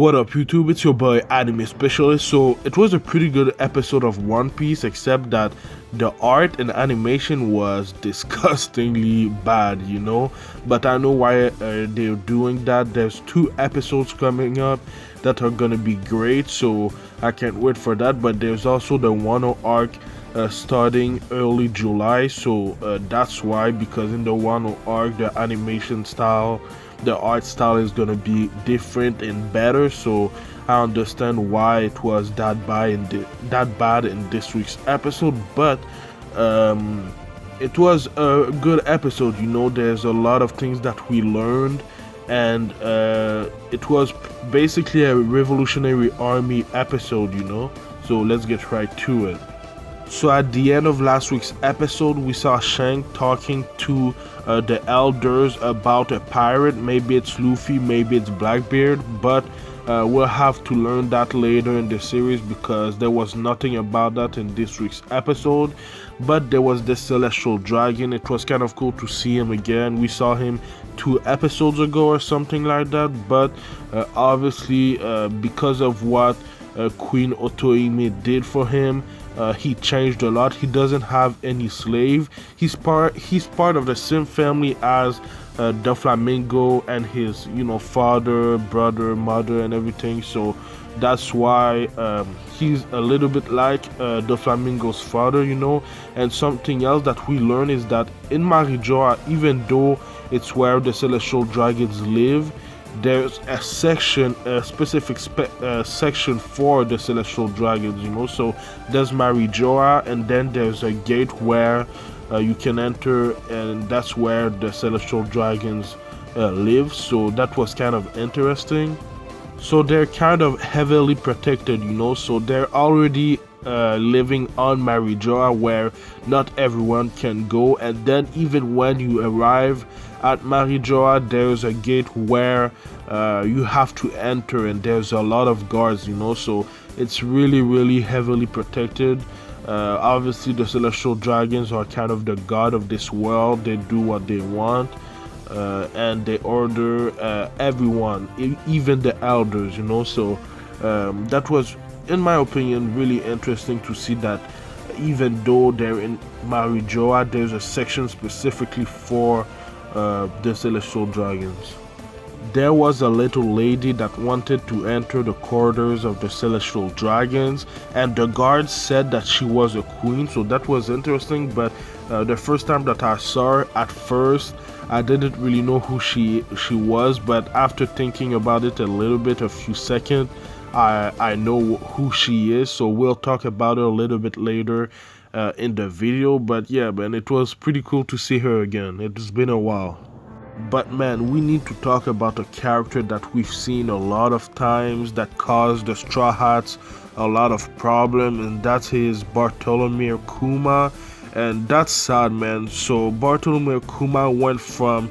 What up YouTube, it's your boy Anime Specialist. So it was a pretty good episode of One Piece, except that the art and animation was disgustingly bad, but I know why they're doing that. There's 2 episodes coming up that are gonna be great, so I can't wait for that. But there's also the Wano arc starting early July, so that's why, because in the Wano arc the animation style, the art style is gonna be different and better, so I understand why it was that bad in this week's episode. But it was a good episode. There's a lot of things that we learned, and it was basically a Revolutionary Army episode, so let's get right to it. So at the end of last week's episode, we saw Shanks talking to the elders about a pirate. Maybe it's Luffy, maybe it's Blackbeard, but we'll have to learn that later in the series, because there was nothing about that in this week's episode. But there was the Celestial Dragon. It was kind of cool to see him again. We saw him 2 episodes ago or something like that, but obviously because of what Queen Otohime did for him, he changed a lot. He doesn't have any slave. He's part of the same family as Doflamingo and his father, brother, mother, and everything. So that's why he's a little bit like Doflamingo's father, And something else that we learn is that in Mariejois, even though it's where the Celestial Dragons live, there's a section, a specific section for the Celestial Dragons, So there's Mariejois, and then there's a gate where you can enter, and that's where the Celestial Dragons live. So that was kind of interesting. So they're kind of heavily protected, So they're already living on Mariejois, where not everyone can go. And then even when you arrive at Mariejois, there's a gate where you have to enter, and there's a lot of guards, So it's really heavily protected. Obviously the Celestial Dragons are kind of the god of this world. They do what they want, and they order everyone, even the elders, So that was, in my opinion, really interesting to see that even though they're in Mariejois, there's a section specifically for the Celestial Dragons. There was a little lady that wanted to enter the quarters of the Celestial Dragons, and the guards said that she was a queen, so that was interesting. But the first time that I saw her, at first I didn't really know who she was, but after thinking about it a little bit, a few seconds, I know who she is. So we'll talk about her a little bit later in the video. But yeah, man, it was pretty cool to see her again. It's been a while. But man, we need to talk about a character that we've seen a lot of times that caused the Straw Hats a lot of problem, and that's his Bartolomeo Kuma. And that's sad, man. So Bartolomeo Kuma went from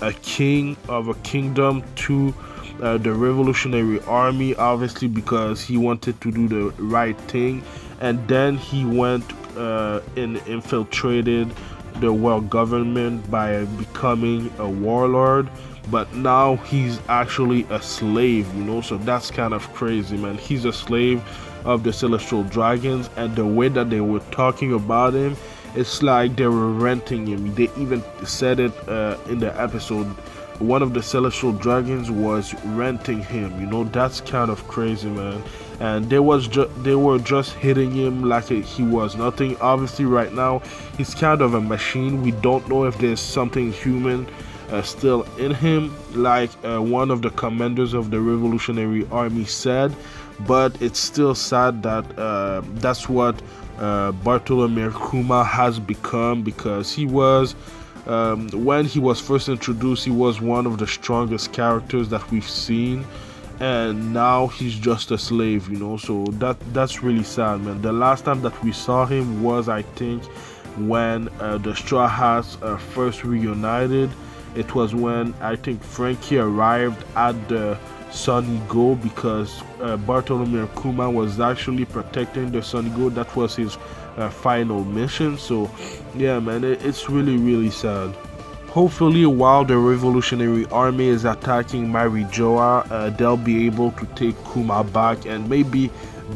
a king of a kingdom to the Revolutionary Army, obviously because he wanted to do the right thing, and then he went and infiltrated the world government by becoming a warlord. But now he's actually a slave, So that's kind of crazy, man. He's a slave of the Celestial Dragons, and the way that they were talking about him, it's like they were renting him. They even said it in the episode. One of the Celestial Dragons was renting him, That's kind of crazy, man. And they were just hitting him like he was nothing. Obviously right now he's kind of a machine. We don't know if there's something human still in him, like one of the commanders of the Revolutionary Army said. But it's still sad that that's what Bartolomeo Kuma has become, because he was, when he was first introduced, he was one of the strongest characters that we've seen, and now he's just a slave, So that's really sad, man. The last time that we saw him was, I think, when the Straw Hats first reunited. It was when, I think, Frankie arrived at the Sunny Go, because Bartolomeo Kuma was actually protecting the Sunny Go. That was his final mission. So yeah, man, it's really sad. Hopefully, while the Revolutionary Army is attacking Mariejois, they'll be able to take Kuma back and maybe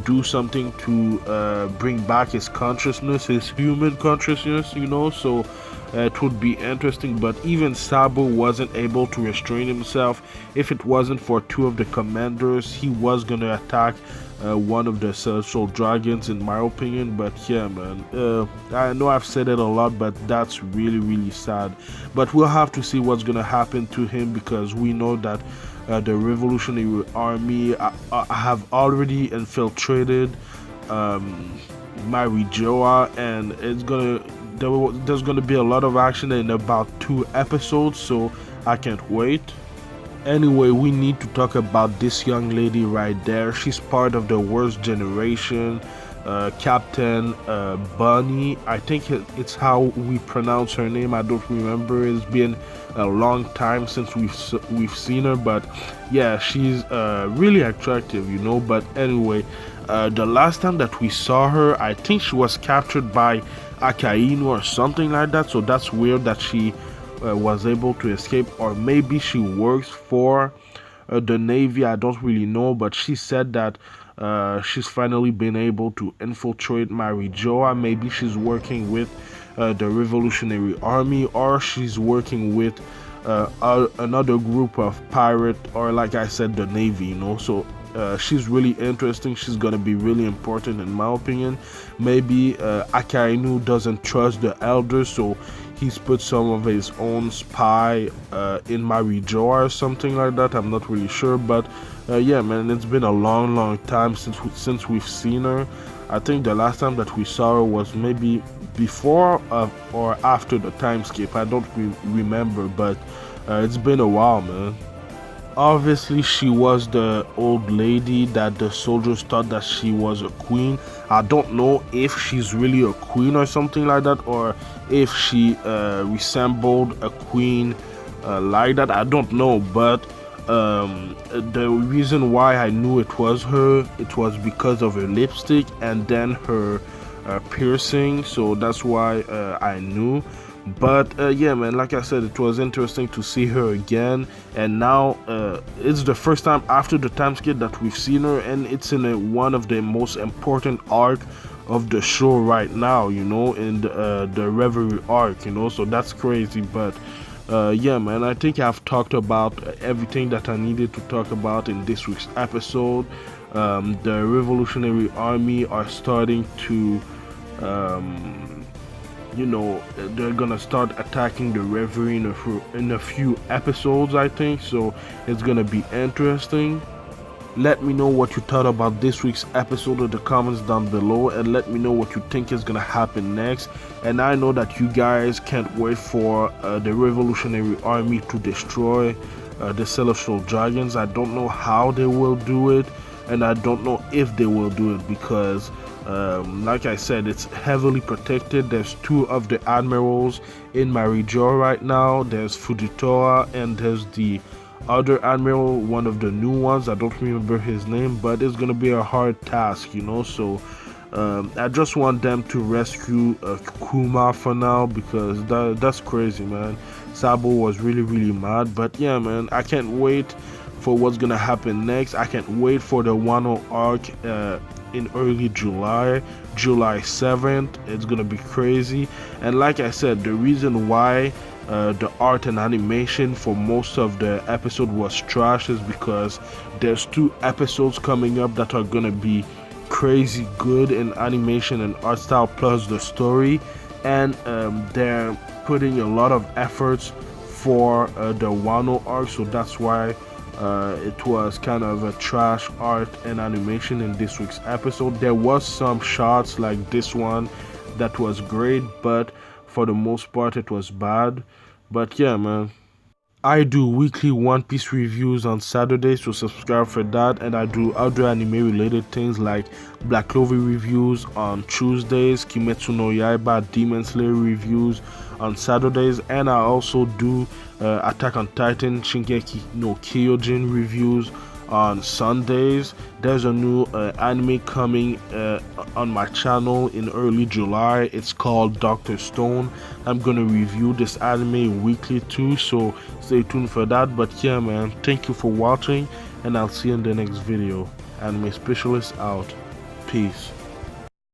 do something to bring back his consciousness, his human consciousness, you know. So it would be interesting. But even Sabo wasn't able to restrain himself. If it wasn't for two of the commanders, he was gonna attack one of the celestial dragons, in my opinion. But yeah, man, I know I've said it a lot, but that's really, really sad. But we'll have to see what's gonna happen to him, because we know that the Revolutionary Army have already infiltrated Mariejois, and there's gonna be a lot of action in about 2 episodes, so I can't wait. Anyway, we need to talk about this young lady right there. She's part of the worst generation. Captain Bunny, I think it's how we pronounce her name. I don't remember. It's been a long time since we've seen her, but yeah, she's really attractive, you know. But anyway, the last time that we saw her, I think she was captured by Akainu or something like that. So that's weird that she was able to escape, or maybe she works for the Navy. I don't really know, but she said that she's finally been able to infiltrate Mariejois. Maybe she's working with the Revolutionary Army, or she's working with another group of pirate, or like I said, the Navy, you know. So she's really interesting. She's gonna be really important in my opinion. Maybe Akainu doesn't trust the elders, so he's put some of his own spy in Mariejois or something like that. I'm not really sure, but yeah, man, it's been a long time since we've seen her. I think the last time that we saw her was maybe before or after the time skip. I don't remember, but it's been a while, man. Obviously, she was the old lady that the soldiers thought that she was a queen. I don't know if she's really a queen or something like that, or if she resembled a queen like that. I don't know, but the reason why I knew it was her, it was because of her lipstick and then her piercing. So that's why I knew. But yeah, man, like I said, it was interesting to see her again, and now it's the first time after the time skip that we've seen her, and it's in one of the most important arc of the show right now, you know, in the Reverie arc, you know. So that's crazy. But yeah, man, I think I've talked about everything that I needed to talk about in this week's episode. The Revolutionary Army are starting to you know, they're gonna start attacking the Reverie in a few episodes, I think. So it's gonna be interesting. Let me know what you thought about this week's episode in the comments down below, and let me know what you think is gonna happen next. And I know that you guys can't wait for the Revolutionary Army to destroy the Celestial Dragons. I don't know how they will do it, and I don't know if they will do it, because like I said, it's heavily protected. There's two of the admirals in Mariejois right now. There's Fujitora, and there's the other admiral, one of the new ones. I don't remember his name, but it's gonna be a hard task, you know. So I just want them to rescue Kuma for now, because that's crazy, man. Sabo was really mad. But yeah, man, I can't wait for what's gonna happen next. I can't wait for the Wano arc in early July 7th. It's gonna be crazy. And like I said, the reason why the art and animation for most of the episode was trash is because there's 2 episodes coming up that are gonna be crazy good in animation and art style, plus the story. And they're putting a lot of efforts for the Wano arc, so that's why it was kind of a trash art and animation in this week's episode. There was some shots like this one that was great, but for the most part it was bad. But yeah, man, I do weekly One Piece reviews on Saturdays, so subscribe for that. And I do other anime related things like Black Clover reviews on Tuesdays, Kimetsu no Yaiba Demon Slayer reviews on Saturdays, and I also do Attack on Titan Shingeki no Kyojin reviews on Sundays. There's a new anime coming on my channel in early July. It's called Dr. Stone. I'm gonna review this anime weekly too, so stay tuned for that. But yeah, man, thank you for watching, and I'll see you in the next video. Anime Specialist out. Peace.